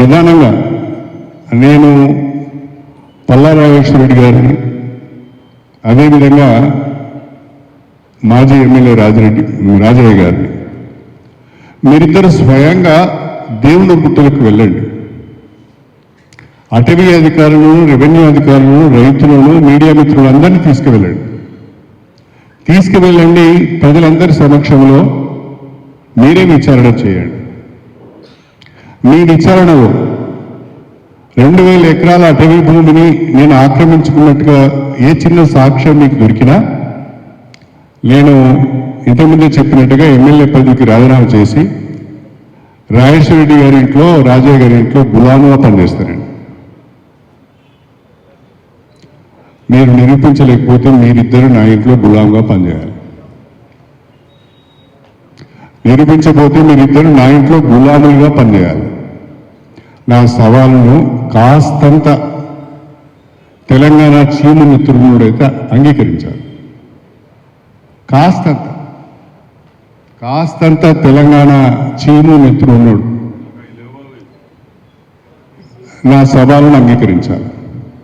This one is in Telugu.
ప్రధానంగా నేను పల్లా రాజేశ్వరరెడ్డి గారిని, అదేవిధంగా మాజీ ఎమ్మెల్యే రాజయ్య గారిని, మీరిద్దరు స్వయంగా దేవుని గుట్టలకు వెళ్ళండి. అటవీ అధికారులను, రెవెన్యూ అధికారులను, రైతులను, మీడియా మిత్రులు అందరినీ తీసుకువెళ్ళండి. ప్రజలందరి సమక్షంలో మీరే విచారణ చేయండి. మీ విచారణలో 2000 ఎకరాల అటవీ భూమిని నేను ఆక్రమించుకున్నట్టుగా ఏ చిన్న సాక్ష్యం మీకు దొరికినా, నేను ఇంతకుముందే చెప్పినట్టుగా ఎమ్మెల్యే పదవికి రాజీనామా చేసి రాజేశ్వరరెడ్డి గారి ఇంట్లో, రాజయ్య గారి ఇంట్లో గులాముగా పనిచేస్తారండి. మీరు నిరూపించలేకపోతే మీరిద్దరు నా ఇంట్లో గులాంగా పనిచేయాలి. నిరూపించకపోతే మీరిద్దరు నా ఇంట్లో గులాములుగా పనిచేయాలి. నా సవాలును కాస్తంత తెలంగాణ చీము మిత్రుడైతే అంగీకరించాలి. కాస్తంత తెలంగాణ చీము మిత్రుడు నా సవాలును అంగీకరించాలి.